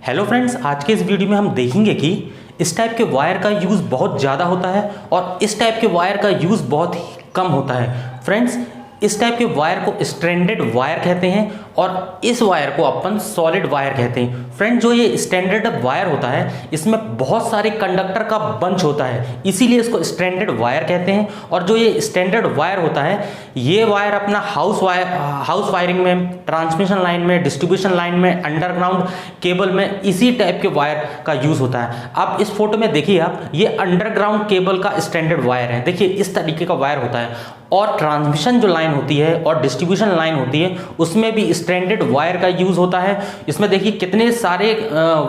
Hello friends, आज के इस वीडियो में हम देखेंगे कि इस टाइप के वायर का यूज़ बहुत ज़्यादा होता है और इस टाइप के वायर का यूज़ बहुत ही कम होता है। फ्रेंड्स, इस टाइप के वायर को स्ट्रैंडेड वायर कहते हैं और इस वायर को अपन सॉलिड वायर कहते हैं। फ्रेंड, जो ये स्टैंडर्ड वायर होता है इसमें बहुत सारे कंडक्टर का बंच होता है, इसीलिए इसको स्टैंडर्ड वायर कहते हैं। और जो ये स्टैंडर्ड वायर होता है ये वायर अपना हाउस वायरिंग में, ट्रांसमिशन लाइन में, डिस्ट्रीब्यूशन लाइन में, अंडरग्राउंड केबल में इसी टाइप के वायर का यूज़ होता है। अब इस फोटो में देखिए आप, ये अंडरग्राउंड केबल का स्टैंडर्ड वायर है। देखिए इस तरीके का वायर होता है और ट्रांसमिशन जो लाइन होती है और डिस्ट्रीब्यूशन लाइन होती है उसमें भी स्टैंडर्ड वायर का यूज़ होता है। इसमें देखिए कितने सारे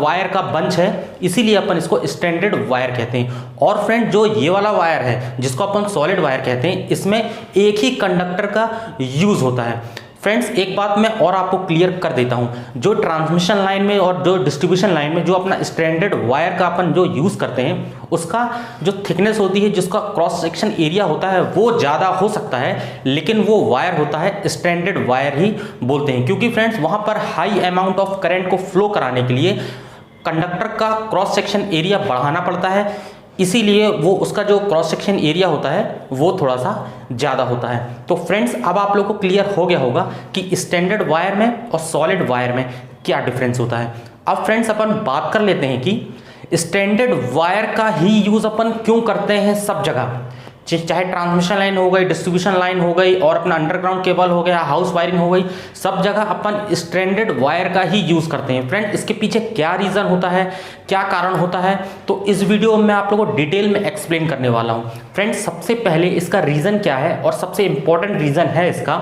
वायर का बंच है, इसीलिए अपन इसको स्टैंडर्ड वायर कहते हैं। और फ्रेंड, जो ये वाला वायर है जिसको अपन सॉलिड वायर कहते हैं, इसमें एक ही कंडक्टर का यूज़ होता है। फ्रेंड्स, एक बात मैं और आपको क्लियर कर देता हूं, जो ट्रांसमिशन लाइन में और जो डिस्ट्रीब्यूशन लाइन में जो अपना स्टैंडर्ड वायर का अपन जो यूज़ करते हैं उसका जो थिकनेस होती है, जिसका क्रॉस सेक्शन एरिया होता है वो ज़्यादा हो सकता है, लेकिन वो वायर होता है स्टैंडर्ड वायर ही बोलते हैं। क्योंकि फ्रेंड्स वहाँ पर हाई अमाउंट ऑफ करंट को फ्लो कराने के लिए कंडक्टर का क्रॉस सेक्शन एरिया बढ़ाना पड़ता है, इसीलिए वो उसका जो क्रॉस सेक्शन एरिया होता है वो थोड़ा सा ज़्यादा होता है। तो फ्रेंड्स, अब आप लोगों को क्लियर हो गया होगा कि स्टैंडर्ड वायर में और सॉलिड वायर में क्या डिफरेंस होता है। अब फ्रेंड्स, अपन बात कर लेते हैं कि स्टैंडर्ड वायर का ही यूज़ अपन क्यों करते हैं सब जगह, चाहे ट्रांसमिशन लाइन हो गई, डिस्ट्रीब्यूशन लाइन हो गई और अपना अंडरग्राउंड केबल हो गया, हाउस वायरिंग हो गई, सब जगह अपन स्टैंडर्ड वायर का ही यूज़ करते हैं। फ्रेंड, इसके पीछे क्या रीज़न होता है, क्या कारण होता है, तो इस वीडियो में मैं आप लोगों को डिटेल में एक्सप्लेन करने वाला हूँ। फ्रेंड्स, सबसे पहले इसका रीज़न क्या है और सबसे इंपॉर्टेंट रीज़न है इसका,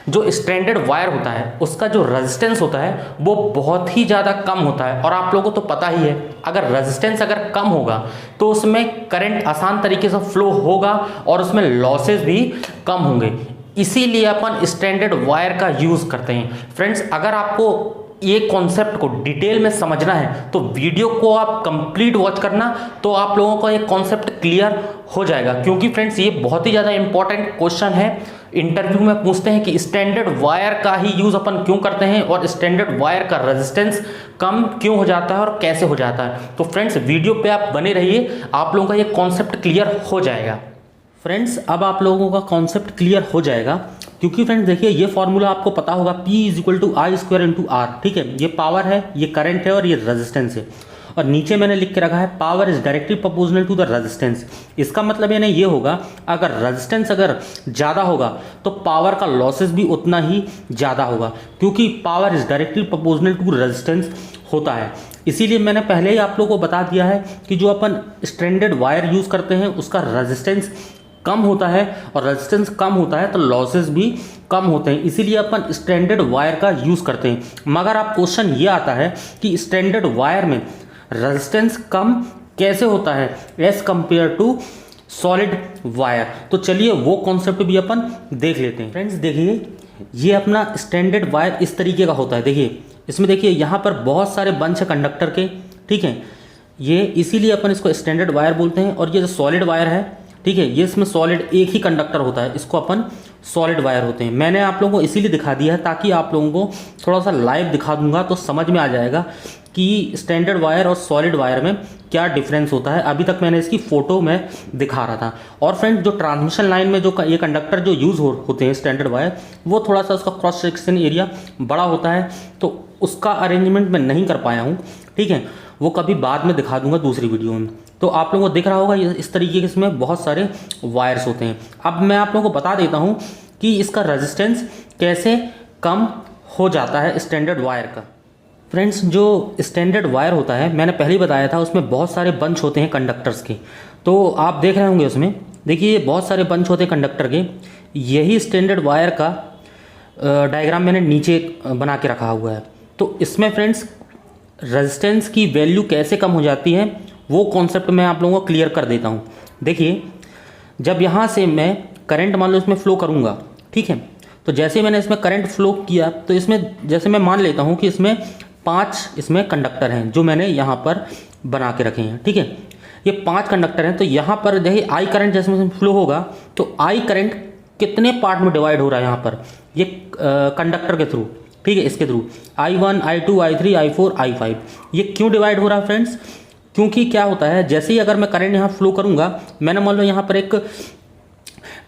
जो स्टैंडर्ड वायर होता है उसका जो रेजिस्टेंस होता है वो बहुत ही ज़्यादा कम होता है। और आप लोगों को तो पता ही है, अगर रेजिस्टेंस अगर कम होगा तो उसमें करंट आसान तरीके से फ्लो होगा और उसमें लॉसेस भी कम होंगे, इसीलिए अपन स्टैंडर्ड वायर का यूज़ करते हैं। फ्रेंड्स, अगर आपको ये कॉन्सेप्ट को डिटेल में समझना है तो वीडियो को आप कंप्लीट वॉच करना, तो आप लोगों को ये कॉन्सेप्ट क्लियर हो जाएगा। क्योंकि फ्रेंड्स ये बहुत ही ज़्यादा इंपॉर्टेंट क्वेश्चन है, इंटरव्यू में पूछते हैं कि स्टैंडर्ड वायर का ही यूज़ अपन क्यों करते हैं और स्टैंडर्ड वायर का रेजिस्टेंस कम क्यों हो जाता है और कैसे हो जाता है। तो फ्रेंड्स, वीडियो पे आप बने रहिए, आप लोगों का ये कॉन्सेप्ट क्लियर हो जाएगा। फ्रेंड्स, अब आप लोगों का कॉन्सेप्ट क्लियर हो जाएगा, क्योंकि फ्रेंड्स देखिए ये फॉर्मूला आपको पता होगा, P = I² R, ठीक है। ये पावर है, ये करंट है और ये रेजिस्टेंस है। और नीचे मैंने लिख के रखा है power is directly proportional to the resistance. इसका मतलब ये होगा, अगर रेजिस्टेंस अगर ज़्यादा होगा तो पावर का लॉसेस भी उतना ही ज़्यादा होगा, क्योंकि power is directly proportional to resistance होता है। इसीलिए मैंने पहले ही आप लोगों को बता दिया है कि जो अपन स्टैंडर्ड वायर यूज़ करते हैं उसका रेजिस्टेंस कम होता है और रेजिस्टेंस कम होता है तो लॉसेस भी कम होते हैं, इसीलिए अपन स्टैंडर्ड वायर का यूज़ करते हैं। मगर आप क्वेश्चन ये आता है कि स्टैंडर्ड वायर में रेजिस्टेंस कम कैसे होता है as compare to solid wire, तो चलिए वो कॉन्सेप्ट भी अपन देख लेते हैं। फ्रेंड्स देखिए, ये अपना स्टैंडर्ड वायर इस तरीके का होता है। देखिए इसमें देखिए यहाँ पर बहुत सारे बंच है कंडक्टर के, ठीक है। ये इसीलिए अपन इसको स्टैंडर्ड वायर बोलते हैं। और ये जो सॉलिड वायर है, ठीक है, ये इसमें सॉलिड एक ही कंडक्टर होता है, इसको अपन सॉलिड वायर होते हैं। मैंने आप लोगों को इसीलिए दिखा दिया है ताकि आप लोगों को थोड़ा सा लाइव दिखा दूंगा तो समझ में आ जाएगा कि स्टैंडर्ड वायर और सॉलिड वायर में क्या डिफरेंस होता है। अभी तक मैंने इसकी फ़ोटो में दिखा रहा था। और फ्रेंड, जो ट्रांसमिशन लाइन में जो ये कंडक्टर जो यूज़ होते हैं स्टैंडर्ड वायर, वो थोड़ा सा उसका क्रॉस सेक्शन एरिया बड़ा होता है, तो उसका अरेंजमेंट मैं नहीं कर पाया हूँ, ठीक है। वो कभी बाद में दिखा दूंगा दूसरी वीडियो में। तो आप लोगों को दिख रहा होगा इस तरीके के इसमें बहुत सारे वायर्स होते हैं। अब मैं आप लोगों को बता देता हूँ कि इसका रेजिस्टेंस कैसे कम हो जाता है स्टैंडर्ड वायर का। फ्रेंड्स, जो स्टैंडर्ड वायर होता है मैंने पहले ही बताया था, उसमें बहुत सारे बंच होते हैं कंडक्टर्स के। तो आप देख रहे होंगे उसमें, देखिए ये बहुत सारे बंच होते हैं कंडक्टर के। यही स्टैंडर्ड वायर का डायग्राम मैंने नीचे बना के रखा हुआ है। तो इसमें फ्रेंड्स रेजिस्टेंस की वैल्यू कैसे कम हो जाती है वो कॉन्सेप्ट मैं आप लोगों को क्लियर कर देता हूँ। देखिए, जब यहाँ से मैं करंट मान लो इसमें फ़्लो करूँगा, ठीक है, तो जैसे मैंने इसमें करंट फ्लो किया तो इसमें जैसे मैं मान लेता हूँ कि इसमें 5 इसमें कंडक्टर हैं जो मैंने यहाँ पर बना के रखे हैं, ठीक है। ये 5 कंडक्टर हैं, तो यहाँ पर देखिए आई करंट जैसे फ्लो होगा तो आई करंट कितने पार्ट में डिवाइड हो रहा है यहाँ पर, ये कंडक्टर के थ्रू, ठीक है, इसके through I1, I2, I3, I4, I5। ये क्यों डिवाइड हो रहा है फ्रेंड्स? क्योंकि क्या होता है, जैसे ही अगर मैं करंट यहाँ फ्लो करूँगा, मैंने मान लो यहाँ पर एक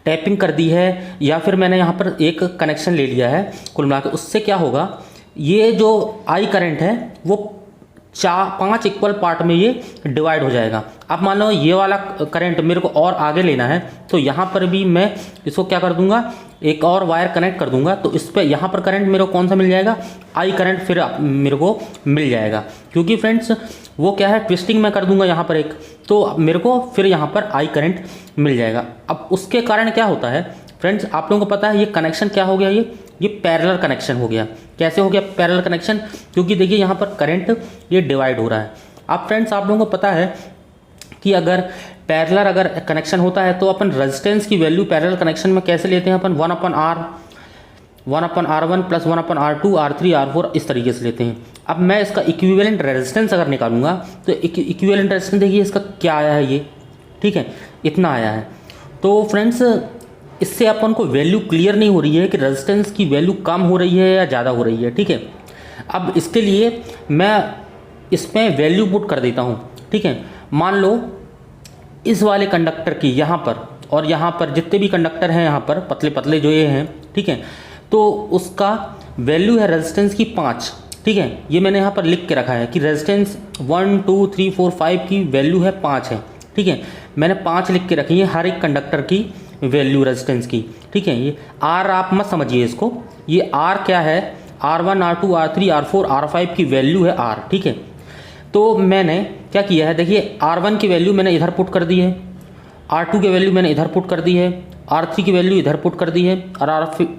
टैपिंग कर दी है या फिर मैंने यहाँ पर एक कनेक्शन ले लिया है, कुल मिला के उससे क्या होगा, ये जो आई करंट है वो 5 इक्वल पार्ट में ये डिवाइड हो जाएगा। अब मान लो ये वाला करंट मेरे को और आगे लेना है, तो यहाँ पर भी मैं इसको क्या कर दूंगा, एक और वायर कनेक्ट कर दूंगा, तो इस पर यहाँ पर करंट मेरे को कौन सा मिल जाएगा, आई करंट फिर मेरे को मिल जाएगा। क्योंकि फ्रेंड्स वो क्या है, ट्विस्टिंग मैं कर दूंगा यहाँ पर एक, तो मेरे को फिर यहाँ पर आई करंट मिल जाएगा। अब उसके कारण क्या होता है फ्रेंड्स, आप लोगों को पता है ये कनेक्शन क्या हो गया, ये पैरेलल कनेक्शन हो गया। कैसे हो गया पैरेलल कनेक्शन? क्योंकि देखिए यहाँ पर करंट ये डिवाइड हो रहा है। अब फ्रेंड्स आप लोगों को पता है कि अगर पैरेलल अगर कनेक्शन होता है तो अपन रेजिस्टेंस की वैल्यू पैरेलल कनेक्शन में कैसे लेते हैं, अपन 1/R1 plus 1/R2, R3, R4 इस तरीके से लेते हैं। अब मैं इसका इक्विवेलेंट रेजिस्टेंस अगर निकालूंगा तो इक्विवेलेंट रेजिस्टेंस देखिए इसका क्या आया है, ये ठीक है, इतना आया है। तो फ्रेंड्स इससे अपन को वैल्यू क्लियर नहीं हो रही है कि रेजिस्टेंस की वैल्यू कम हो रही है या ज़्यादा हो रही है, ठीक है। अब इसके लिए मैं इसमें वैल्यू पुट कर देता हूँ, ठीक है। मान लो इस वाले कंडक्टर की यहाँ पर और यहाँ पर जितने भी कंडक्टर हैं यहाँ पर पतले पतले जो ये हैं, ठीक है, तो उसका वैल्यू है रेजिस्टेंस की 5, ठीक है। ये मैंने यहाँ पर लिख के रखा है कि रेजिस्टेंस 1, 2, 3, 4, 5 की वैल्यू है 5 है, ठीक है। मैंने 5 लिख के रखी है हर एक कंडक्टर की वैल्यू रेजिस्टेंस की, ठीक है। ये आर आप मत समझिए इसको, ये आर क्या है, R1, R2, R3, R4, R5 की वैल्यू है आर, ठीक है। तो मैंने क्या किया है, देखिए R1 की वैल्यू मैंने इधर पुट कर दी है, R2 की वैल्यू मैंने इधर पुट कर दी है, R3 की वैल्यू इधर पुट कर दी है और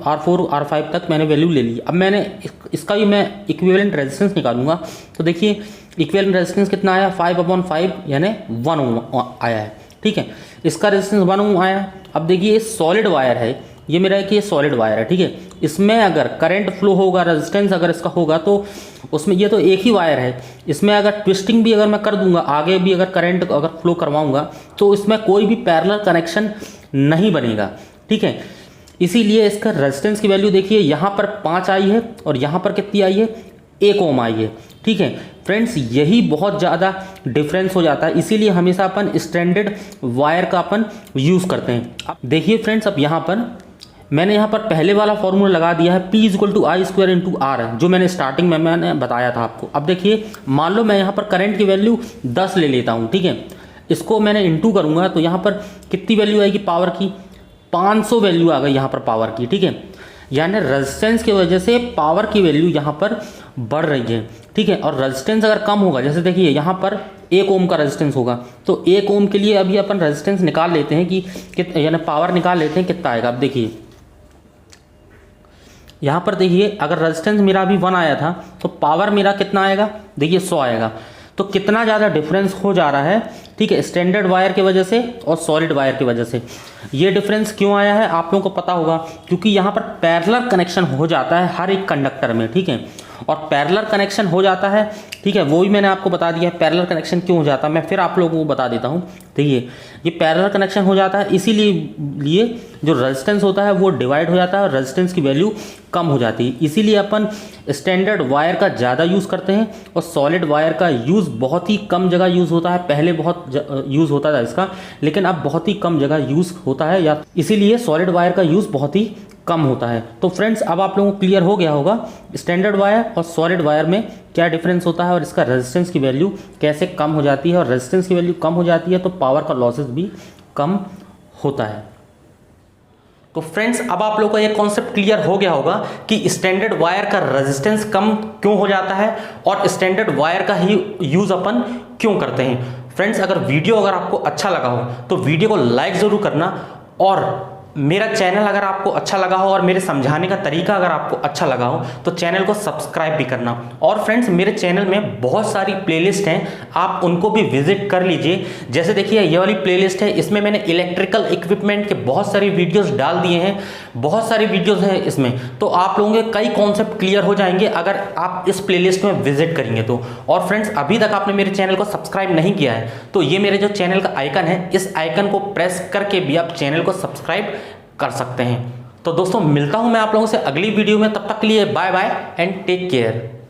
R4, R5 तक मैंने वैल्यू ले ली। अब मैंने इसका भी मैं इक्विवेलेंट रेजिस्टेंस निकालूंगा, तो देखिए इक्विवेलेंट रेजिस्टेंस कितना आया, 5/5 यानी 1 ओम आया है, ठीक है। इसका रेजिस्टेंस 1 ओम आया। अब देखिए ये सॉलिड वायर है, ये मेरा है कि ये सॉलिड वायर है, ठीक है। इसमें अगर करंट फ्लो होगा, रेजिस्टेंस अगर इसका होगा तो उसमें, ये तो एक ही वायर है, इसमें अगर ट्विस्टिंग भी अगर मैं कर दूंगा, आगे भी अगर करंट अगर फ्लो करवाऊंगा तो इसमें कोई भी पैरेलल कनेक्शन नहीं बनेगा, ठीक है। इसीलिए इसका रेजिस्टेंस की वैल्यू देखिए यहाँ पर 5 आई है और यहाँ पर कितनी आई है, 1 ओम आई है, ठीक है। फ्रेंड्स यही बहुत ज़्यादा डिफरेंस हो जाता है, इसीलिए हमेशा अपन स्टैंडर्ड वायर का अपन यूज़ करते हैं। अब देखिए फ्रेंड्स, अब यहाँ पर मैंने यहाँ पर पहले वाला फॉर्मूला लगा दिया है, P = I² × R, जो मैंने स्टार्टिंग में मैंने बताया था आपको। अब देखिए मान लो मैं यहाँ पर करंट की वैल्यू 10 ले लेता हूँ, ठीक है। इसको मैंने इंटू करूँगा तो यहाँ पर कितनी वैल्यू आएगी पावर की, 500 वैल्यू आ गई यहाँ पर पावर की, ठीक है। यानी रेजिस्टेंस की वजह से पावर की वैल्यू यहाँ पर बढ़ रही है, ठीक है। और रेजिस्टेंस अगर कम होगा, जैसे देखिए यहाँ पर 1 ओम का रेजिस्टेंस होगा, तो 1 ओम के लिए अभी अपन रेजिस्टेंस निकाल लेते हैं कि यानी पावर निकाल लेते हैं कितना आएगा। अब देखिए यहाँ पर देखिए अगर रेजिस्टेंस मेरा अभी 1 आया था तो पावर मेरा कितना आएगा, देखिए 100 आएगा। तो कितना ज़्यादा डिफरेंस हो जा रहा है, ठीक है, स्टैंडर्ड वायर की वजह से और सॉलिड वायर की वजह से। ये डिफरेंस क्यों आया है आप लोगों को पता होगा, क्योंकि यहाँ पर पैरेलल कनेक्शन हो जाता है हर एक कंडक्टर में, ठीक है। और पैरेलल कनेक्शन हो जाता है, ठीक है, वो भी मैंने आपको बता दिया है पैरेलल कनेक्शन क्यों हो जाता है, मैं फिर आप लोगों को बता देता हूँ। देखिए ये पैरेलल कनेक्शन हो जाता है, इसीलिए जो रेजिस्टेंस होता है वो डिवाइड हो जाता है और रेजिस्टेंस की वैल्यू कम हो जाती है। इसीलिए अपन स्टैंडर्ड वायर का ज़्यादा यूज़ करते हैं और सॉलिड वायर का यूज़ बहुत ही कम जगह यूज़ होता है। पहले बहुत यूज़ होता था इसका, लेकिन अब बहुत ही कम जगह यूज़ होता है, या इसीलिए सॉलिड वायर का यूज़ बहुत ही कम होता है। तो फ्रेंड्स अब आप लोगों को क्लियर हो गया होगा स्टैंडर्ड वायर और सॉलिड वायर में क्या डिफरेंस होता है और इसका रेजिस्टेंस की वैल्यू कैसे कम हो जाती है। और रेजिस्टेंस की वैल्यू कम हो जाती है तो पावर का लॉसेस भी कम होता है। तो फ्रेंड्स अब आप लोगों को ये कॉन्सेप्ट क्लियर हो गया होगा कि स्टैंडर्ड वायर का रेजिस्टेंस कम क्यों हो जाता है और स्टैंडर्ड वायर का ही यूज अपन क्यों करते हैं। फ्रेंड्स अगर वीडियो अगर आपको अच्छा लगा हो तो वीडियो को लाइक जरूर करना, और मेरा चैनल अगर आपको अच्छा लगा हो और मेरे समझाने का तरीका अगर आपको अच्छा लगा हो तो चैनल को सब्सक्राइब भी करना। और फ्रेंड्स मेरे चैनल में बहुत सारी प्लेलिस्ट हैं, आप उनको भी विजिट कर लीजिए। जैसे देखिए ये वाली प्लेलिस्ट है, इसमें मैंने इलेक्ट्रिकल इक्विपमेंट के बहुत सारी वीडियोस डाल दिए हैं, बहुत सारी वीडियोस हैं इसमें, तो आप लोगों के कई कॉन्सेप्ट क्लियर हो जाएंगे अगर आप इस प्लेलिस्ट में विजिट करेंगे तो। और फ्रेंड्स अभी तक आपने मेरे चैनल को सब्सक्राइब नहीं किया है तो ये मेरे जो चैनल का आइकन है, इस आइकन को प्रेस करके भी आप चैनल को सब्सक्राइब कर सकते हैं। तो दोस्तों मिलता हूं मैं आप लोगों से अगली वीडियो में, तब तक के लिए bye bye and take care.